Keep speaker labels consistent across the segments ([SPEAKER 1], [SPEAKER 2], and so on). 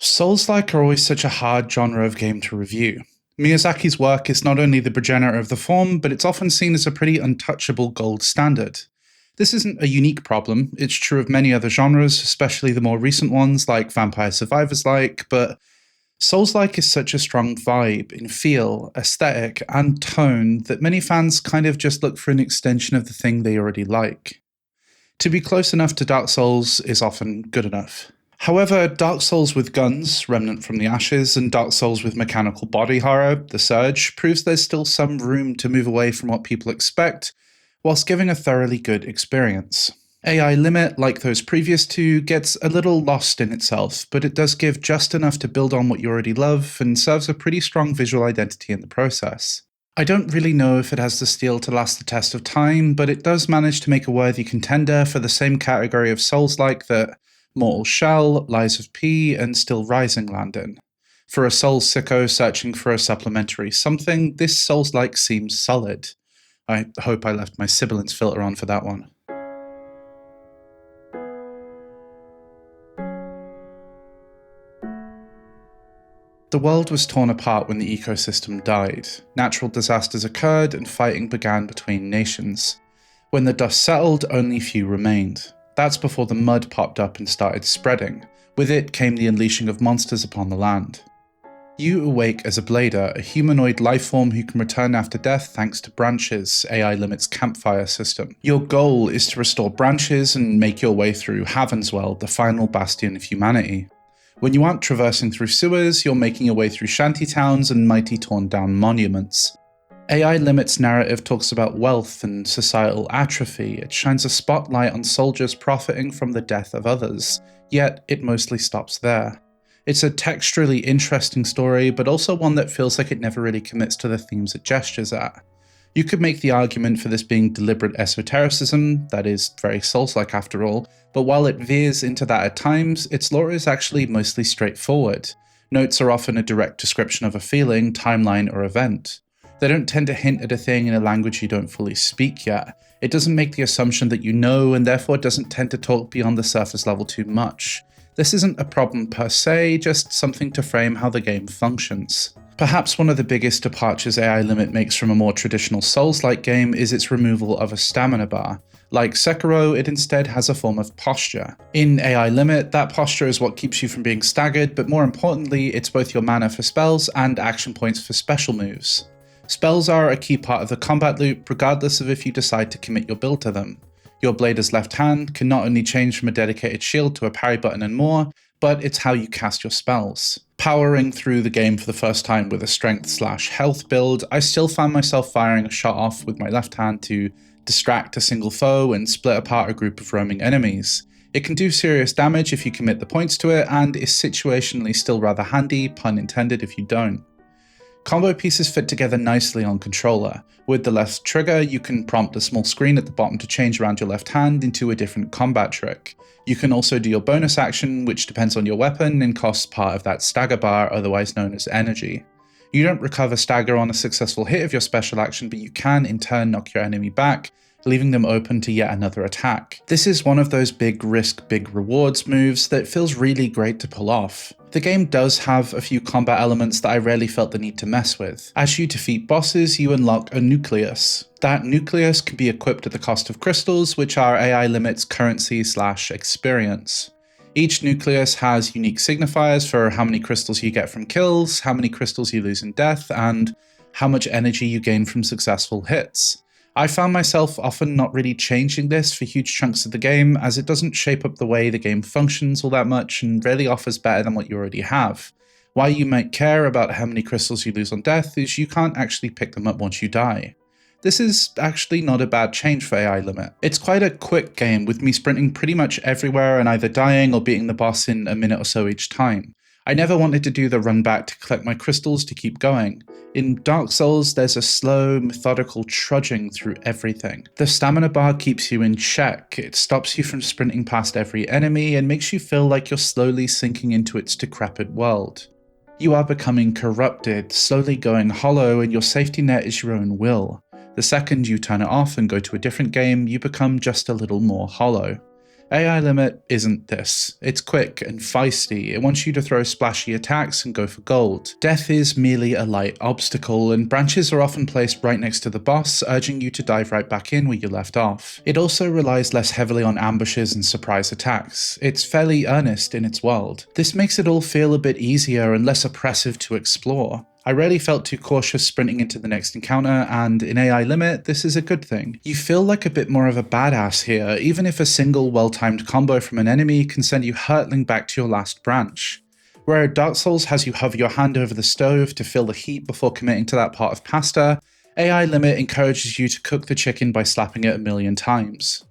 [SPEAKER 1] Soulslike are always such a hard genre of game to review. Miyazaki's work is not only the progenitor of the form, but it's often seen as a pretty untouchable gold standard. This isn't a unique problem, it's true of many other genres, especially the more recent ones like Vampire Survivors-like, but Soulslike is such a strong vibe in feel, aesthetic, and tone that many fans kind of just look for an extension of the thing they already like. To be close enough to Dark Souls is often good enough. However, Dark Souls with guns, Remnant from the Ashes, and Dark Souls with mechanical body horror, The Surge, proves there's still some room to move away from what people expect, whilst giving a thoroughly good experience. AI Limit, like those previous two, gets a little lost in itself, but it does give just enough to build on what you already love, and serves a pretty strong visual identity in the process. I don't really know if it has the steel to last the test of time, but it does manage to make a worthy contender for the same category of Soulslike that Mortal Shell, Lies of P, and Steelrising land in. For a soul sicko searching for a supplementary something, this Soulslike seems solid. I hope I left my sibilance filter on for that one. The world was torn apart when the ecosystem died. Natural disasters occurred and fighting began between nations. When the dust settled, only few remained. That's before the mud popped up and started spreading. With it came the unleashing of monsters upon the land. You awake as a blader, a humanoid lifeform who can return after death thanks to branches, AI Limit's campfire system. Your goal is to restore branches and make your way through Havenswell, the final bastion of humanity. When you aren't traversing through sewers, you're making your way through shantytowns and mighty torn down monuments. AI Limit's narrative talks about wealth and societal atrophy. It shines a spotlight on soldiers profiting from the death of others, yet it mostly stops there. It's a texturally interesting story, but also one that feels like it never really commits to the themes it gestures at. You could make the argument for this being deliberate esotericism, that is, very Souls-like after all, but while it veers into that at times, its lore is actually mostly straightforward. Notes are often a direct description of a feeling, timeline, or event. They don't tend to hint at a thing in a language you don't fully speak yet. It doesn't make the assumption that you know, and therefore doesn't tend to talk beyond the surface level too much. This isn't a problem per se, just something to frame how the game functions. Perhaps one of the biggest departures AI Limit makes from a more traditional Souls-like game is its removal of a stamina bar. Like Sekiro, it instead has a form of posture. In AI Limit, that posture is what keeps you from being staggered, but more importantly, it's both your mana for spells and action points for special moves. Spells are a key part of the combat loop, regardless of if you decide to commit your build to them. Your blader's left hand can not only change from a dedicated shield to a parry button and more, but it's how you cast your spells. Powering through the game for the first time with a strength/health build, I still found myself firing a shot off with my left hand to distract a single foe and split apart a group of roaming enemies. It can do serious damage if you commit the points to it, and is situationally still rather handy, pun intended, if you don't. Combo pieces fit together nicely on controller. With the left trigger, you can prompt a small screen at the bottom to change around your left hand into a different combat trick. You can also do your bonus action, which depends on your weapon and costs part of that stagger bar, otherwise known as energy. You don't recover stagger on a successful hit of your special action, but you can in turn knock your enemy back, leaving them open to yet another attack. This is one of those big risk, big rewards moves that feels really great to pull off. The game does have a few combat elements that I rarely felt the need to mess with. As you defeat bosses, you unlock a nucleus. That nucleus can be equipped at the cost of crystals, which are AI Limit's currency/experience. Each nucleus has unique signifiers for how many crystals you get from kills, how many crystals you lose in death, and how much energy you gain from successful hits. I found myself often not really changing this for huge chunks of the game, as it doesn't shape up the way the game functions all that much and rarely offers better than what you already have. Why you might care about how many crystals you lose on death is you can't actually pick them up once you die. This is actually not a bad change for AI Limit. It's quite a quick game, with me sprinting pretty much everywhere and either dying or beating the boss in a minute or so each time. I never wanted to do the run back to collect my crystals to keep going. In Dark Souls, there's a slow, methodical trudging through everything. The stamina bar keeps you in check, it stops you from sprinting past every enemy and makes you feel like you're slowly sinking into its decrepit world. You are becoming corrupted, slowly going hollow, and your safety net is your own will. The second you turn it off and go to a different game, you become just a little more hollow. AI Limit isn't this. It's quick and feisty, it wants you to throw splashy attacks and go for gold. Death is merely a light obstacle, and branches are often placed right next to the boss, urging you to dive right back in where you left off. It also relies less heavily on ambushes and surprise attacks. It's fairly earnest in its world. This makes it all feel a bit easier and less oppressive to explore. I rarely felt too cautious sprinting into the next encounter, and in AI Limit, this is a good thing. You feel like a bit more of a badass here, even if a single well-timed combo from an enemy can send you hurtling back to your last branch. Where Dark Souls has you hover your hand over the stove to feel the heat before committing to that pot of pasta, AI Limit encourages you to cook the chicken by slapping it a million times.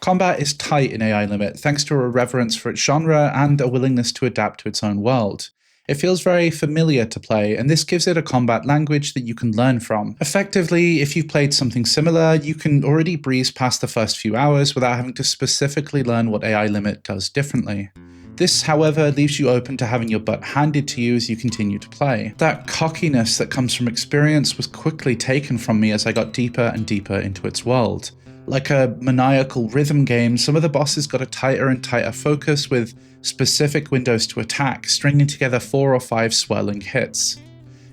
[SPEAKER 1] Combat is tight in AI Limit thanks to a reverence for its genre and a willingness to adapt to its own world. It feels very familiar to play, and this gives it a combat language that you can learn from. Effectively, if you've played something similar, you can already breeze past the first few hours without having to specifically learn what AI Limit does differently. This, however, leaves you open to having your butt handed to you as you continue to play. That cockiness that comes from experience was quickly taken from me as I got deeper and deeper into its world. Like a maniacal rhythm game, some of the bosses got a tighter and tighter focus with specific windows to attack, stringing together 4 or 5 swirling hits.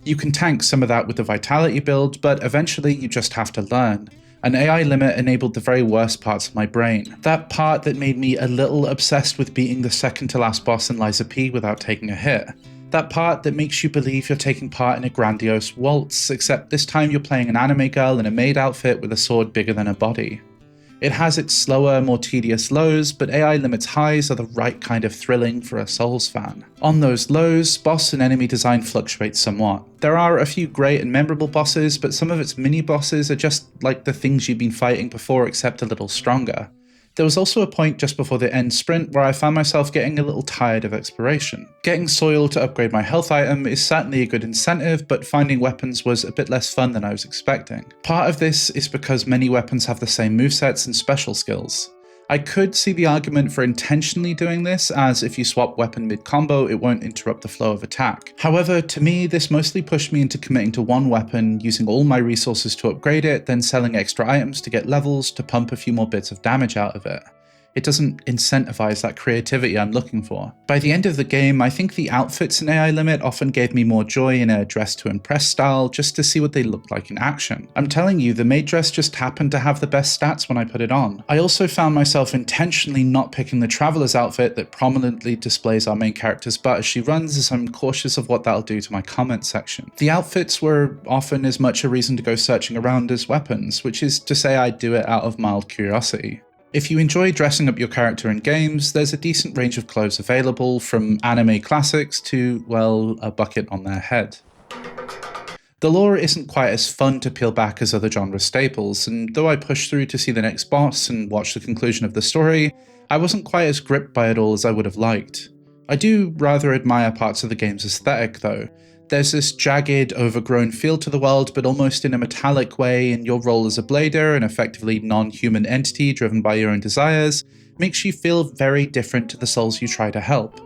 [SPEAKER 1] You can tank some of that with the Vitality build, but eventually you just have to learn. An AI Limit enabled the very worst parts of my brain. That part that made me a little obsessed with beating the second to last boss in Liza P without taking a hit. That part that makes you believe you're taking part in a grandiose waltz, except this time you're playing an anime girl in a maid outfit with a sword bigger than her body. It has its slower, more tedious lows, but AI Limit's highs are the right kind of thrilling for a Souls fan. On those lows, boss and enemy design fluctuates somewhat. There are a few great and memorable bosses, but some of its mini-bosses are just like the things you've been fighting before except a little stronger. There was also a point just before the end sprint where I found myself getting a little tired of exploration. Getting soil to upgrade my health item is certainly a good incentive, but finding weapons was a bit less fun than I was expecting. Part of this is because many weapons have the same movesets and special skills. I could see the argument for intentionally doing this, as if you swap weapon mid-combo, it won't interrupt the flow of attack. However, to me, this mostly pushed me into committing to one weapon, using all my resources to upgrade it, then selling extra items to get levels to pump a few more bits of damage out of it. It doesn't incentivize that creativity I'm looking for. By the end of the game, I think the outfits in AI Limit often gave me more joy in a dress to impress style just to see what they looked like in action. I'm telling you, the maid dress just happened to have the best stats when I put it on. I also found myself intentionally not picking the traveler's outfit that prominently displays our main character's butt as she runs, as I'm cautious of what that'll do to my comment section. The outfits were often as much a reason to go searching around as weapons, which is to say I'd do it out of mild curiosity. If you enjoy dressing up your character in games, there's a decent range of clothes available, from anime classics to, well, a bucket on their head. The lore isn't quite as fun to peel back as other genre staples, and though I pushed through to see the next boss and watch the conclusion of the story, I wasn't quite as gripped by it all as I would have liked. I do rather admire parts of the game's aesthetic though. There's this jagged, overgrown feel to the world, but almost in a metallic way, and your role as a blader, an effectively non-human entity driven by your own desires, makes you feel very different to the souls you try to help.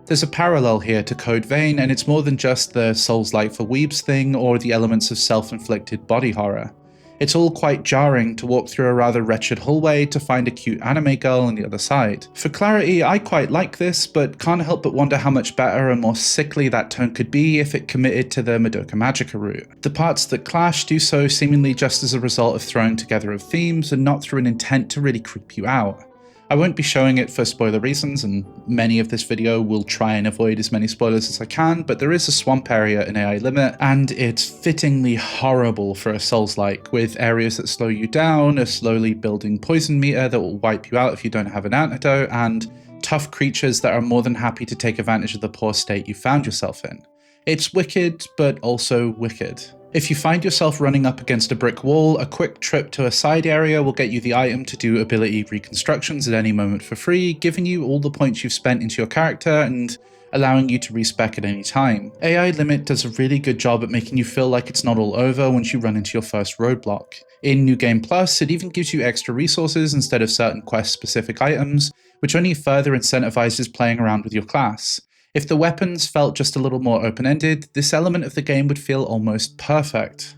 [SPEAKER 1] There's a parallel here to Code Vein, and it's more than just the Soulslike for weebs thing or the elements of self-inflicted body horror. It's all quite jarring to walk through a rather wretched hallway to find a cute anime girl on the other side. For clarity, I quite like this, but can't help but wonder how much better and more sickly that tone could be if it committed to the Madoka Magica route. The parts that clash do so seemingly just as a result of throwing together of themes and not through an intent to really creep you out. I won't be showing it for spoiler reasons, and many of this video will try and avoid as many spoilers as I can, but there is a swamp area in AI Limit, and it's fittingly horrible for a Souls-like, with areas that slow you down, a slowly building poison meter that will wipe you out if you don't have an antidote, and tough creatures that are more than happy to take advantage of the poor state you found yourself in. It's wicked, but also wicked. If you find yourself running up against a brick wall, a quick trip to a side area will get you the item to do ability reconstructions at any moment for free, giving you all the points you've spent into your character and allowing you to respec at any time. AI Limit does a really good job at making you feel like it's not all over once you run into your first roadblock. In New Game Plus, it even gives you extra resources instead of certain quest-specific items, which only further incentivizes playing around with your class. If the weapons felt just a little more open-ended, this element of the game would feel almost perfect.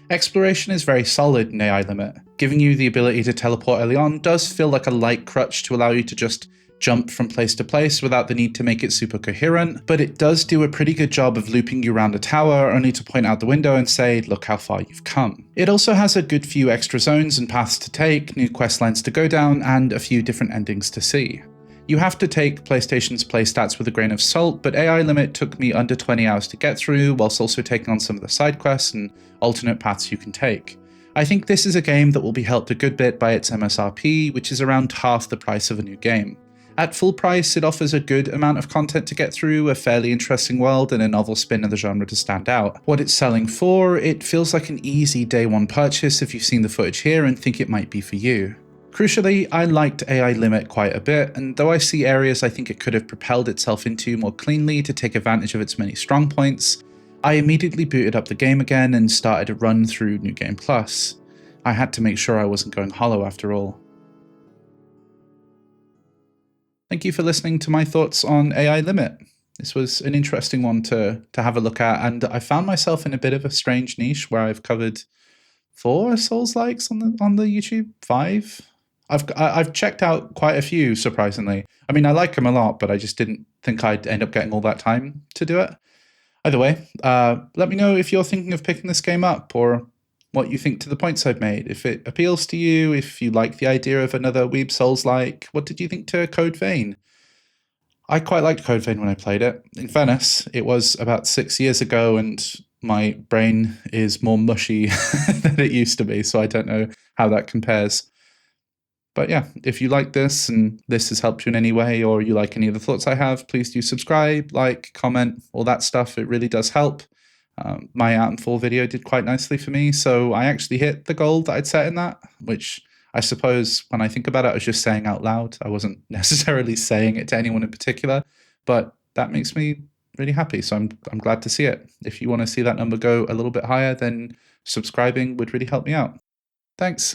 [SPEAKER 1] Exploration is very solid in AI Limit. Giving you the ability to teleport early on does feel like a light crutch to allow you to just jump from place to place without the need to make it super coherent, but it does do a pretty good job of looping you around a tower only to point out the window and say, look how far you've come. It also has a good few extra zones and paths to take, new quest lines to go down, and a few different endings to see. You have to take PlayStation's playstats with a grain of salt, but AI Limit took me under 20 hours to get through, whilst also taking on some of the side quests and alternate paths you can take. I think this is a game that will be helped a good bit by its MSRP, which is around half the price of a new game. At full price, it offers a good amount of content to get through, a fairly interesting world, and a novel spin of the genre to stand out. What it's selling for, it feels like an easy day one purchase if you've seen the footage here and think it might be for you. Crucially, I liked AI Limit quite a bit, and though I see areas I think it could have propelled itself into more cleanly to take advantage of its many strong points, I immediately booted up the game again and started a run through New Game Plus. I had to make sure I wasn't going hollow after all. Thank you for listening to my thoughts on AI Limit. This was an interesting one to have a look at, and I found myself in a bit of a strange niche where I've covered 4 Soulslikes on the YouTube, 5. I've checked out quite a few, surprisingly. I mean, I like them a lot, but I just didn't think I'd end up getting all that time to do it. Either way, let me know if you're thinking of picking this game up, or what you think to the points I've made. If it appeals to you, if you like the idea of another Weeb Souls-like, what did you think to Code Vein? I quite liked Code Vein when I played it. In fairness, it was about 6 years ago, and my brain is more mushy than it used to be, so I don't know how that compares. But yeah, if you like this and this has helped you in any way, or you like any of the thoughts I have, please do subscribe, like, comment, all that stuff. It really does help. My Out in Full video did quite nicely for me, so I actually hit the goal that I'd set in that, which I suppose when I think about it, I was just saying out loud. I wasn't necessarily saying it to anyone in particular, but that makes me really happy, so I'm glad to see it. If you want to see that number go a little bit higher, then subscribing would really help me out. Thanks.